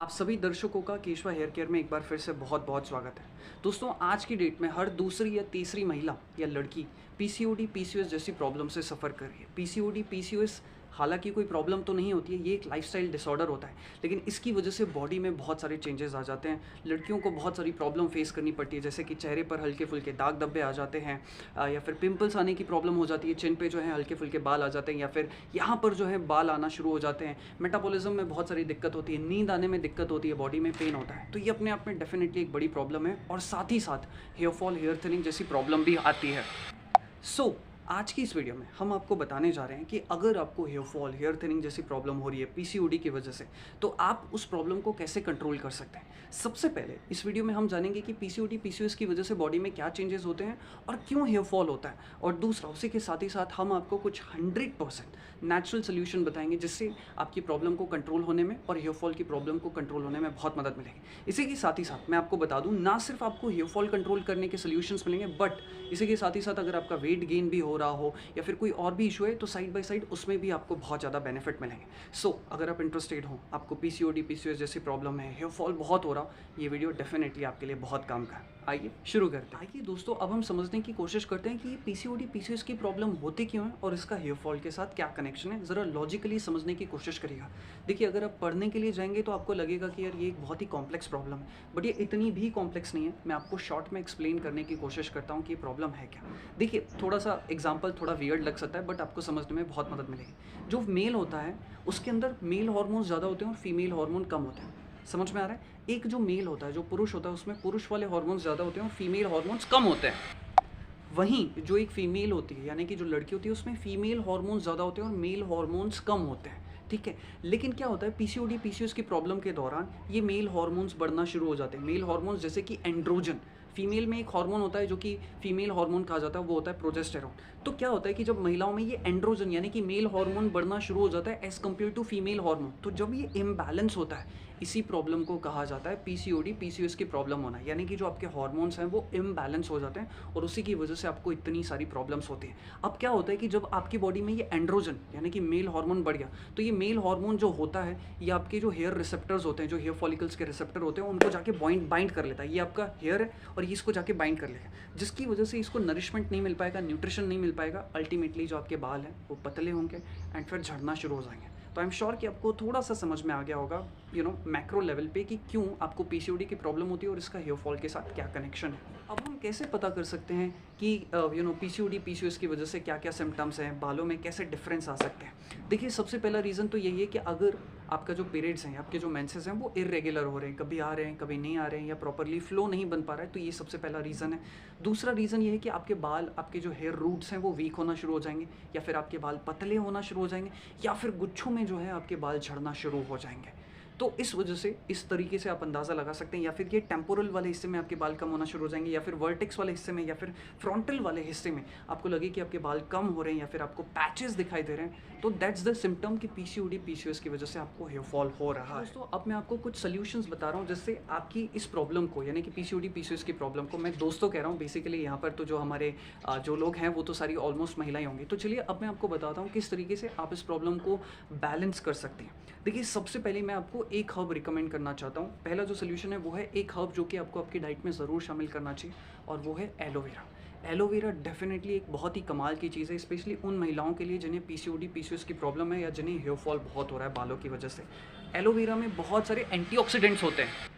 आप सभी दर्शकों का केशवा हेयर केयर में एक बार फिर से बहुत बहुत स्वागत है। दोस्तों, आज की डेट में हर दूसरी या तीसरी महिला या लड़की पीसीओडी पीसीओएस जैसी प्रॉब्लम से सफ़र कर रही है। पीसीओडी पीसीओएस हालांकि कोई प्रॉब्लम तो नहीं होती है, ये एक लाइफस्टाइल डिसऑर्डर होता है, लेकिन इसकी वजह से बॉडी में बहुत सारे चेंजेस आ जाते हैं। लड़कियों को बहुत सारी प्रॉब्लम फेस करनी पड़ती है, जैसे कि चेहरे पर हल्के फुल्के दाग धब्बे आ जाते हैं, या फिर पिंपल्स आने की प्रॉब्लम हो जाती है, चिन पे जो है हल्के फुल्के बाल आ जाते हैं, या फिर यहाँ पर जो है बाल आना शुरू हो जाते हैं। मेटाबॉलिज्म में बहुत सारी दिक्कत होती है, नींद आने में दिक्कत होती है, बॉडी में पेन होता है। तो ये अपने आप में डेफिनेटली एक बड़ी प्रॉब्लम है, और साथ ही साथ हेयर फॉल, हेयर थिनिंग जैसी प्रॉब्लम भी आती है। आज की इस वीडियो में हम आपको बताने जा रहे हैं कि अगर आपको हेयर फॉल, हेयर थिनिंग जैसी प्रॉब्लम हो रही है पीसीओडी की वजह से, तो आप उस प्रॉब्लम को कैसे कंट्रोल कर सकते हैं। सबसे पहले इस वीडियो में हम जानेंगे कि पीसीओडी पीसीओएस की वजह से बॉडी में क्या चेंजेस होते हैं और क्यों हेयर फॉल होता है, और दूसरा उसी के साथ ही साथ हम आपको कुछ 100% नेचुरल सोल्यूशन बताएंगे जिससे आपकी प्रॉब्लम को कंट्रोल होने में और हेयर फॉल की प्रॉब्लम को कंट्रोल होने में बहुत मदद मिलेगी। इसी के साथ ही साथ मैं आपको बता दूं, ना सिर्फ आपको हेयर फॉल कंट्रोल करने के सोल्यूशंस मिलेंगे, बट इसी के साथ ही साथ अगर आपका वेट गेन भी हो रहा हो या फिर कोई और भी इशू है, तो साइड बाय साइड उसमें भी आपको बहुत ज़्यादा बेनिफिट मिलेंगे। अगर आप इंटरेस्टेड हो, आपको पीसीओडी पीसीओएस जैसी प्रॉब्लम है, हेयर फॉल बहुत हो रहा, ये वीडियो डेफिनेटली आपके लिए बहुत काम का है। आइए शुरू करते हैं। आइए दोस्तों, अब हम समझने की कोशिश करते हैं कि ये पीसीओडी पीसीओएस की प्रॉब्लम होती क्यों है और इसका हेयर फॉल के साथ क्या कनेक्शन है। ज़रा लॉजिकली समझने की कोशिश करिएगा। देखिए, अगर आप पढ़ने के लिए जाएंगे तो आपको लगेगा कि यार ये एक बहुत ही कॉम्प्लेक्स प्रॉब्लम है, बट ये इतनी भी कॉम्प्लेक्स नहीं है। मैं आपको शॉर्ट में एक्सप्लेन करने की कोशिश करता हूँ कि ये प्रॉब्लम है क्या। देखिए, थोड़ा सा एग्जाम्पल थोड़ा वियर्ड लग सकता है, बट आपको समझने में बहुत मदद मिलेगी। जो मेल होता है उसके अंदर मेल हार्मोन्स ज़्यादा होते हैं और फीमेल हार्मोन कम होते हैं। समझ में आ रहा है? एक जो मेल होता है, जो पुरुष होता है, उसमें पुरुष वाले हार्मोन्स ज़्यादा होते हैं और फीमेल हार्मोन्स कम होते हैं। वहीं जो एक फीमेल होती है, यानी कि जो लड़की होती है, उसमें फीमेल हार्मोन्स ज़्यादा होते हैं और मेल हार्मोन्स कम होते हैं। ठीक है, लेकिन क्या होता है पीसीओडी पीसीओएस की प्रॉब्लम के दौरान ये मेल हार्मोन्स बढ़ना शुरू हो जाते हैं। मेल हार्मोन्स जैसे कि एंड्रोजन, फीमेल में एक हार्मोन होता है जो कि फीमेल हार्मोन कहा जाता है, वो होता है प्रोजेस्टेरॉन। तो क्या होता है कि जब महिलाओं में ये एंड्रोजन यानी कि मेल हार्मोन बढ़ना शुरू हो जाता है as compare to female hormone, तो जब ये इम्बैलेंस होता है, इसी प्रॉब्लम को कहा जाता है पीसीओडी पीसीओएस की प्रॉब्लम होना। यानी कि जो आपके हार्मोन्स हैं वो इम्बैलेंस हो जाते हैं और उसी की वजह से आपको इतनी सारी प्रॉब्लम्स होती हैं। अब क्या होता है कि जब आपकी बॉडी में ये एंड्रोजन यानी कि मेल हार्मोन बढ़ गया, तो ये मेल हार्मोन जो होता है, ये आपके जो हेयर रिसेप्टर्स होते हैं, जो हेयर फॉलिकल्स के रिसेप्टर होते हैं, उनको जाके बाइंड कर लेता है। ये आपका हेयर है और ये इसको जाके बाइंड कर लेगा, जिसकी वजह से इसको नरिशमेंट नहीं मिल पाएगा, न्यूट्रिशन नहीं मिल पाएगा। अल्टीमेटली जो आपके बाल हैं वो पतले होंगे एंड फिर झड़ना शुरू हो जाएंगे। तो आई एम श्योर कि आपको थोड़ा सा समझ में आ गया होगा, मैक्रो लेवल पे, कि क्यों आपको पीसीओडी की प्रॉब्लम होती है और इसका हेयर फॉल के साथ क्या कनेक्शन है। अब हम कैसे पता कर सकते हैं कि पीसीओडी पीसीओएस की वजह से क्या क्या सिम्टम्स हैं, बालों में कैसे डिफरेंस आ सकते हैं। देखिए, सबसे पहला रीज़न तो यही है कि अगर आपका जो पीरियड्स हैं, आपके जो मेंसेस हैं, वो इरेगुलर हो रहे हैं, कभी आ रहे हैं कभी नहीं आ रहे हैं, या प्रॉपरली फ्लो नहीं बन पा रहा है, तो ये सबसे पहला रीज़न है। दूसरा रीज़न ये है कि आपके बाल, आपके जो हेयर रूट्स हैं वो वीक होना शुरू हो जाएंगे, या फिर आपके बाल पतले होना शुरू हो जाएंगे, या फिर गुच्छों में जो है आपके बाल झड़ना शुरू हो जाएंगे। तो इस वजह से इस तरीके से आप अंदाज़ा लगा सकते हैं, या फिर ये टेम्पोरल वाले हिस्से में आपके बाल कम होना शुरू हो जाएंगे, या फिर वर्टेक्स वाले हिस्से में, या फिर फ्रंटल वाले हिस्से में आपको लगे कि आपके बाल कम हो रहे हैं, या फिर आपको पैचेस दिखाई दे रहे हैं, तो दैट्स द सिम्टम कि पीसीओडी पीसीओएस की वजह से आपको हेयर फॉल हो रहा है। दोस्तों, अब मैं आपको कुछ सोल्यूशंस बता रहा हूँ जिससे आपकी इस प्रॉब्लम को, यानी कि पीसीओडी पीसीओएस की प्रॉब्लम को, मैं दोस्तों कह रहा हूँ बेसिकली, यहाँ पर तो जो हमारे जो लोग हैं वो तो सारी ऑलमोस्ट महिलाएं होंगी। तो चलिए अब मैं आपको बताता हूँ किस तरीके से आप इस प्रॉब्लम को बैलेंस कर सकते हैं। देखिए, सबसे पहले मैं आपको एक हर्ब रिकमेंड करना चाहता हूँ। पहला जो सोल्यूशन है वो है एक हर्ब जो कि आपको आपकी डाइट में ज़रूर शामिल करना चाहिए, और वो है एलोवेरा। एलोवेरा डेफिनेटली एक बहुत ही कमाल की चीज़ है, स्पेशली उन महिलाओं के लिए जिन्हें पीसीओडी पीसीओएस की प्रॉब्लम है, या जिन्हें हेयर फॉल बहुत हो रहा है बालों की वजह से। एलोवेरा में बहुत सारे एंटीऑक्सीडेंट्स होते हैं।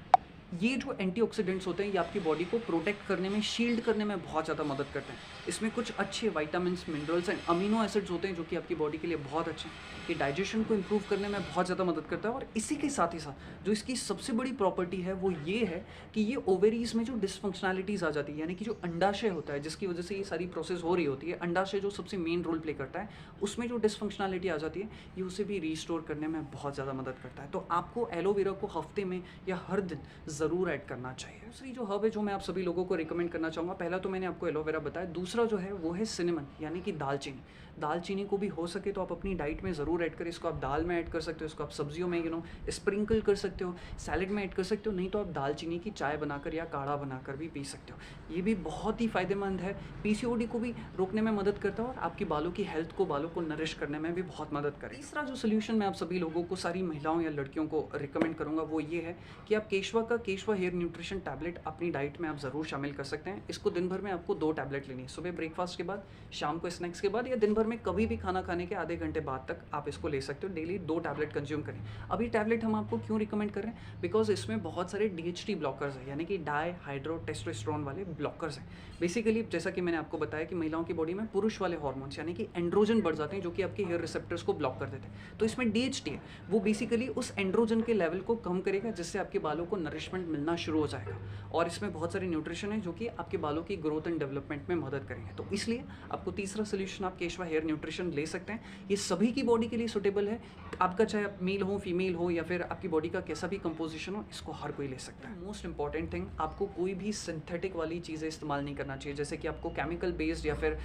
ये जो एंटीऑक्सीडेंट्स होते हैं, ये आपकी बॉडी को प्रोटेक्ट करने में, शील्ड करने में बहुत ज़्यादा मदद करते हैं। इसमें कुछ अच्छे vitamins, minerals and amino acids होते हैं जो कि आपकी बॉडी के लिए बहुत अच्छे हैं। ये डाइजेशन को इम्प्रूव करने में बहुत ज़्यादा मदद करता है। और इसी के साथ ही साथ जो इसकी सबसे बड़ी प्रॉपर्टी है वो ये है कि ये ओवेरीज में जो डिसफंक्शनैलिटीज़ आ जाती है, यानी कि जो अंडाशय होता है जिसकी वजह से ये सारी प्रोसेस हो रही होती है, अंडाशय जो सबसे मेन रोल प्ले करता है, उसमें जो डिसफंक्शनैलिटी आ जाती है, ये उसे भी रिस्टोर करने में बहुत ज़्यादा मदद करता है। तो आपको एलोवेरा को हफ्ते में या हर दिन ज़रूर ऐड करना चाहिए। दूसरी जो हर्ब है जो मैं आप सभी लोगों को रिकमेंड करना चाहूँगा, पहला तो मैंने आपको एलोवेरा बताया, दूसरा जो है वो है सिनेमन यानी कि दालचीनी। दालचीनी को भी हो सके तो आप अपनी डाइट में ज़रूर ऐड करें। इसको आप दाल में ऐड कर सकते हो, इसको आप सब्जियों में स्प्रिंकल कर सकते हो, सैलेड में ऐड कर सकते हो, नहीं तो आप दालचीनी की चाय बनाकर या काढ़ा बनाकर भी पी सकते हो। ये भी बहुत ही फ़ायदेमंद है, पीसीओडी को भी रोकने में मदद करता है और आपकी बालों की हेल्थ को, बालों को नरिश करने में भी बहुत मदद करे। तीसरा जो सोल्यूशन मैं आप सभी लोगों को, सारी महिलाओं या लड़कियों को रिकमेंड करूँगा वो ये है कि आप केशवा हेयर न्यूट्रिशन टैबलेट अपनी डाइट में आप ज़रूर शामिल कर सकते हैं। इसको दिन भर में आपको 2 टैबलेट लेनी है, सुबह ब्रेकफास्ट के बाद, शाम को स्नैक्स के बाद, या दिन भर में कभी भी खाना खाने के आधे घंटे बाद तक आप इसको ले सकते हो। डेली 2 टैबलेट कंज्यूम करें। अभी टैबलेट हम आपको क्यों रिकमेंड कर रहे हैं? बिकॉज इसमें बहुत सारे DHT ब्लॉकर्स हैं, यानी कि डाई हाइड्रो टेस्टोस्टेरोन वाले ब्लॉकर्स हैं। बेसिकली जैसा कि मैंने आपको बताया कि महिलाओं की बॉडी में पुरुष वाले हार्मोन्स यानी कि एंड्रोजन बढ़ जाते हैं जो कि आपके हेयर रिसेप्टर्स को ब्लॉक कर देते हैं। तो इसमें DHT है, वो बेसिकली उस एंड्रोजन के लेवल को कम करेगा जिससे आपके बालों को नरिशमेंट मिलना शुरू हो जाएगा। और इसमें बहुत सारे न्यूट्रिशन है जो कि आपके बालों की ग्रोथ एंड डेवलपमेंट में मदद करेंगे। तो इसलिए आपको तीसरा सोल्यूशन आप केशवा हेयर न्यूट्रिशन ले सकते हैं। ये सभी की बॉडी के लिए सुटेबल है, आपका चाहे आप मेल हो, फीमेल हो, या फिर आपकी बॉडी का कैसा भी कंपोजिशन हो, इसको हर कोई ले सकता है। मोस्ट इंपॉर्टेंट थिंग, आपको कोई भी सिंथेटिक वाली चीज़ें इस्तेमाल नहीं करना चाहिए, जैसे कि आपको केमिकल बेस्ड या फिर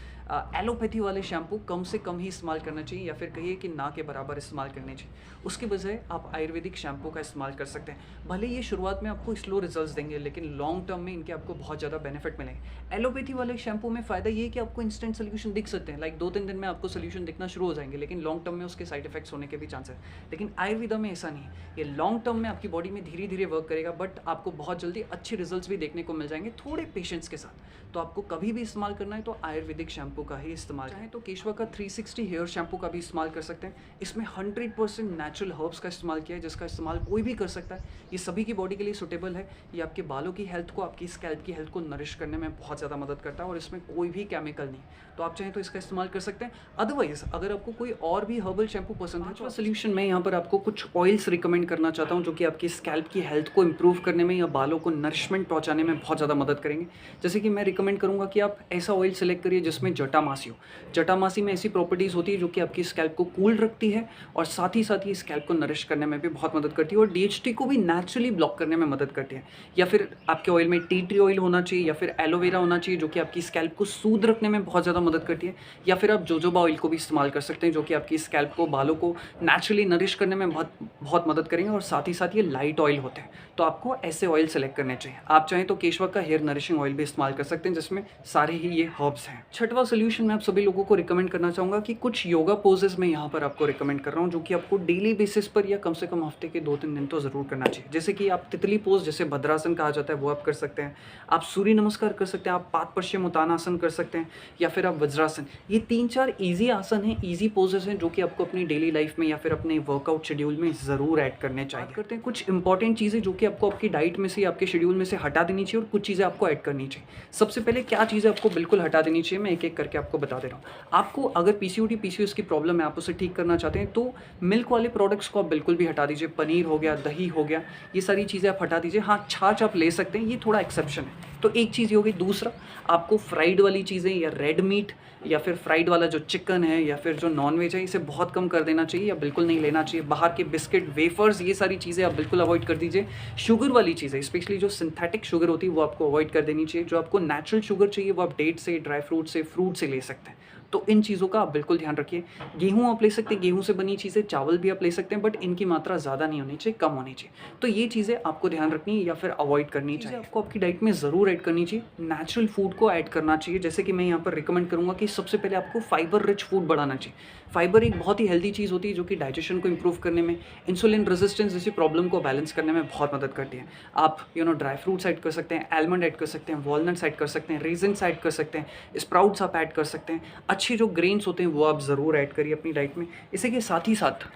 एलोपैथी वाले शैम्पू कम से कम ही इस्तेमाल करना चाहिए, या फिर कहिए कि ना के बराबर इस्तेमाल करने चाहिए। उसके बजाय आप आयुर्वेदिक शैम्पू का इस्तेमाल कर सकते हैं। भले ये शुरुआत में आपको स्लो रिजल्ट्स देंगे, लेकिन लॉन्ग टर्म में इनके आपको बहुत ज़्यादा बेनिफिट मिलेंगे। एलोपैथी वाले शैम्पू में फ़ायदा ये है कि आपको इंस्टेंट सोल्यूशन दिख सकते हैं, लाइक 2-3 दिन में आपको सोल्यूशन दिखना शुरू हो जाएंगे, लेकिन लॉन्ग टर्म में उसके साइड इफेक्ट्स होने के भी चांसेस है। लेकिन आयुर्वेदा में ऐसा नहीं है, ये लॉन्ग टर्म में आपकी बॉडी में धीरे धीरे वर्क करेगा, बट आपको बहुत जल्दी अच्छे रिजल्ट्स भी देखने को मिल जाएंगे, थोड़े पेशेंस के साथ। तो आपको कभी भी इस्तेमाल करना है तो आयुर्वेदिक शैम्पू का ही इस्तेमाल करें। तो केशवा का 360 हेयर शैम्पू का भी इस्तेमाल कर सकते हैं। इसमें 100% नेचुरल हर्ब्स का इस्तेमाल किया है, जिसका इस्तेमाल कोई भी कर सकता है। ये सभी की बॉडी के लिए सुटेबल है। ये आपके बालों की हेल्थ को, आपकी स्कैल्प की हेल्थ को नरिश करने में बहुत ज़्यादा मदद करता है, और इसमें कोई भी केमिकल नहीं। तो आप चाहें तो इसका इस्तेमाल कर सकते हैं। अदरवाइज अगर आपको कोई और भी हर्बल शैम्पू पसंद है, तो सोल्यूशन मैं यहाँ पर आपको कुछ ऑयल्स रिकमेंड करना चाहता हूँ जो कि आपकी स्कैल्प की हेल्थ को इंप्रूव करने में या बालों को नरिशमेंट पहुँचाने में बहुत ज़्यादा मदद करेंगे। जैसे कि मैं रिकमेंड करूँगा कि आप ऐसा ऑयल सेलेक्ट करिए जिसमें जटामासी हो। जटामासी में ऐसी प्रॉपर्टीज़ होती है जो कि आपकी स्कैल्प को कूल रखती है, और साथ ही स्कैल्प को नरिश करने में भी बहुत मदद करती है, और DHT को भी नेचुरली ब्लॉक करने में मदद करती है। या फिर आपके ऑयल में टी ट्री ऑयल होना चाहिए, या फिर एलोवेरा होना चाहिए जो कि आपकी स्कैल्प को सूद रखने में बहुत ज़्यादा मदद करती है। या फिर आप जोजोबा ऑयल को भी इस्तेमाल कर सकते हैं जो कि आपकी स्कैल्प को, बालों को नेचुरली नरिश करने में बहुत मदद करेंगे, और साथ ही साथ ये लाइट ऑयल होते हैं। तो आपको ऐसे ऑयल सेलेक्ट करने चाहिए। आप चाहें तो केशवा का हेयर नरिशिंग ऑयल भी इस्तेमाल कर सकते हैं जिसमें सारे ही ये हर्ब्स हैं। छठवां सोल्यूशन मैं आप सभी लोगों को रिकमेंड करना चाहूँगा कि कुछ योगा पोजेस मैं यहाँ पर आपको रिकमेंड कर रहा हूँ जो कि आपको डेली बेसिस पर या कम से कम हफ्ते के 2-3 दिन तो ज़रूर करना चाहिए। जैसे कि आप तितली पोज, जैसे भद्रासन कहा जाता है, वो आप कर सकते हैं। आप सूर्य नमस्कार कर सकते हैं, आप पाद पश्चिम उत्तानासन कर सकते हैं, या फिर आप वज्रासन। ये 3-4 ईजी आसन हैं, ईजी पोजेस हैं जो कि आपको अपनी डेली लाइफ में या फिर अपने वर्कआउट शेड्यूल में ज़रूर ऐड करने चाहिए। करते हैं कुछ इंपॉर्टेंट चीज़ें जो कि आपको आपकी डाइट में से, आपके शेड्यूल में से हटा देनी चाहिए, और कुछ चीज़ें आपको ऐड करनी चाहिए। सबसे पहले क्या चीज़ें आपको बिल्कुल हटा देनी चाहिए, मैं एक एक करके आपको बता दे रहा हूँ। आपको अगर PCOD PCOS की प्रॉब्लम है, आप उसे ठीक करना चाहते हैं, तो मिल्क वाले प्रोडक्ट्स को आप बिल्कुल भी हटा दीजिए। पनीर हो गया, दही हो गया, ये सारी चीज़ें आप हटा दीजिए। हाँ, छाछ आप ले सकते हैं, ये थोड़ा एक्सेप्शन है। तो एक चीज़ ये हो गई। दूसरा, आपको फ्राइड वाली चीज़ें या रेड मीट या फिर फ्राइड वाला जो चिकन है या फिर जो नॉनवेज है, इसे बहुत कम कर देना चाहिए या बिल्कुल नहीं लेना चाहिए। बाहर के बिस्किट, वेफर्स, ये सारी चीज़ें आप बिल्कुल अवॉइड कर दीजिए। शुगर वाली चीज़ें, स्पेशली जो सिंथेटिक शुगर होती है, वो आपको अवॉइड कर देनी चाहिए। जो आपको नेचुरल शुगर चाहिए वो आप डेट से, ड्राई फ्रूट से, फ्रूट से ले सकते हैं। तो इन चीज़ों का आप बिल्कुल ध्यान रखिए। गेहूँ आप ले सकते हैं, गेहूँ से बनी चीज़ें, चावल भी आप ले सकते हैं, बट इनकी मात्रा ज़्यादा नहीं होनी चाहिए, कम होनी चाहिए। तो ये चीज़ें आपको ध्यान रखनी है या फिर अवॉइड करनी चाहिए। आपको आपकी डाइट में ज़रूर ऐड करनी चाहिए। नेचुरल फूड को ऐड करना चाहिए। जैसे कि मैं यहाँ पर रिकमेंड करूँगा कि सबसे पहले आपको फाइबर रिच फूड बढ़ाना चाहिए। फाइबर एक बहुत ही हेल्दी चीज़ होती है जो कि डाइजेशन को इंप्रूव करने में, इंसुलिन रेजिस्टेंस जैसी प्रॉब्लम को बैलेंस करने में बहुत मदद करती है। आप ड्राई फ्रूट्स ऐड कर सकते हैं, आलमंड ऐड कर सकते हैं, वॉलनट्स ऐड कर सकते हैं, रेजिन्स ऐड कर सकते हैं, स्प्राउट्स आप ऐड कर सकते हैं। अच्छे जो ग्रेन्स होते हैं वो आप ज़रूर ऐड करिए अपनी डाइट में। इसी के साथ ही साथ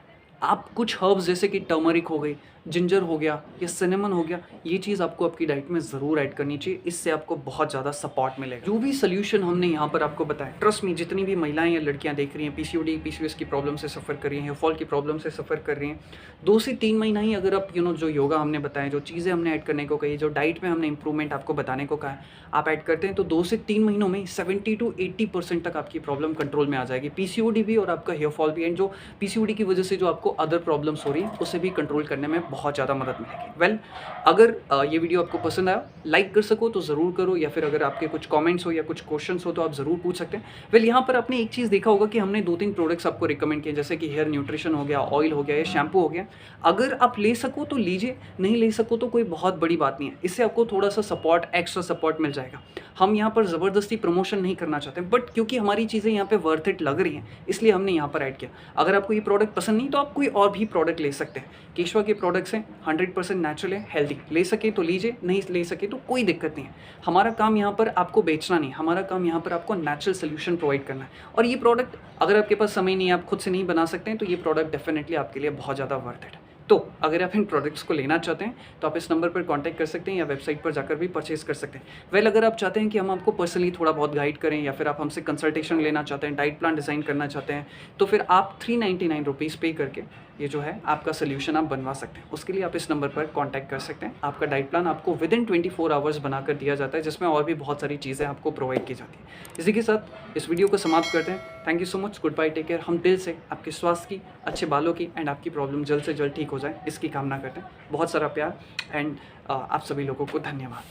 आप कुछ हर्ब्स जैसे कि टर्मरिक हो गई, जिंजर हो गया या सिनेमन हो गया, ये चीज़ आपको आपकी डाइट में ज़रूर ऐड करनी चाहिए। इससे आपको बहुत ज़्यादा सपोर्ट मिलेगा। जो भी सोल्यूशन हमने यहाँ पर आपको बताया, ट्रस्ट मी, जितनी भी महिलाएं या लड़कियाँ देख रही हैं, PCOD PCOS की प्रॉब्लम से सफ़र कर रही हैं, हेयर फॉल की प्रॉब्लम से सफ़र कर रही हैं, 2 से 3 महीना ही अगर आप जो योगा हमने बताया, जो चीज़ें हमने ऐड करने को कही, जो डाइट में हमने इंप्रूवमेंट आपको बताने को कहा है, आप ऐड करते हैं तो 2 से 3 महीनों में 70 to 80% तक आपकी प्रॉब्लम कंट्रोल में आ जाएगी। PCOD भी और आपका हेयर फॉल भी, एंड जो PCOD की वजह से जो आपको अदर प्रॉब्लम्स हो रही हैं उसे भी कंट्रोल करने में बहुत ज़्यादा मदद मिलेगी। अगर ये वीडियो आपको पसंद आया, लाइक कर सको तो ज़रूर करो, या फिर अगर आपके कुछ कमेंट्स हो या कुछ क्वेश्चंस हो तो आप ज़रूर पूछ सकते हैं। यहाँ पर आपने एक चीज़ देखा होगा कि हमने 2-3 प्रोडक्ट्स आपको रिकमेंड किए, जैसे कि हेयर न्यूट्रिशन हो गया, ऑयल हो गया या शैम्पू हो गया। अगर आप ले सको तो लीजिए, नहीं ले सको तो कोई बहुत बड़ी बात नहीं है। इससे आपको थोड़ा-सा सपोर्ट, एक्स्ट्रा सपोर्ट मिल जाएगा। हम यहाँ पर ज़बरदस्ती प्रमोशन नहीं करना चाहते, बट क्योंकि हमारी चीज़ें यहाँ पे वर्थ इट लग रही हैं, इसलिए हमने यहाँ पर ऐड किया। अगर आपको ये प्रोडक्ट पसंद नहीं तो आप कोई और भी प्रोडक्ट ले सकते हैं। केशवा के प्रोडक्ट्स हैं, 100% नेचुरल है, हेल्दी। ले सके तो लीजिए, नहीं ले सके तो कोई दिक्कत नहीं है। हमारा काम यहाँ पर आपको बेचना नहीं, हमारा काम यहाँ पर आपको नेचुरल सोल्यूशन प्रोवाइड करना है। और ये प्रोडक्ट अगर आपके पास समय नहीं है, आप खुद से नहीं बना सकते हैं, तो ये प्रोडक्ट डेफिनेटली आपके लिए बहुत ज़्यादा वर्थ इट है। तो अगर आप इन प्रोडक्ट्स को लेना चाहते हैं तो आप इस नंबर पर कांटेक्ट कर सकते हैं या वेबसाइट पर जाकर भी परचेज कर सकते हैं। अगर आप चाहते हैं कि हम आपको पर्सनली थोड़ा बहुत गाइड करें, या फिर आप हमसे कंसल्टेशन लेना चाहते हैं, डाइट प्लान डिज़ाइन करना चाहते हैं, तो फिर आप 399 रुपीज़ पे करके ये जो है आपका सोल्यूशन आप बनवा सकते हैं। उसके लिए आप इस नंबर पर कांटेक्ट कर सकते हैं। आपका डाइट प्लान आपको विदिन 24 आवर्स बनाकर दिया जाता है, जिसमें और भी बहुत सारी चीज़ें आपको प्रोवाइड की जाती है। इसी के साथ इस वीडियो को समाप्त करते हैं। Thank you so much, goodbye, take care. हम दिल से आपके स्वास्थ्य की, अच्छे बालों की एंड आपकी प्रॉब्लम जल्द से जल्द ठीक हो जाए, इसकी कामना करते हैं। बहुत सारा प्यार एंड आप सभी लोगों को धन्यवाद।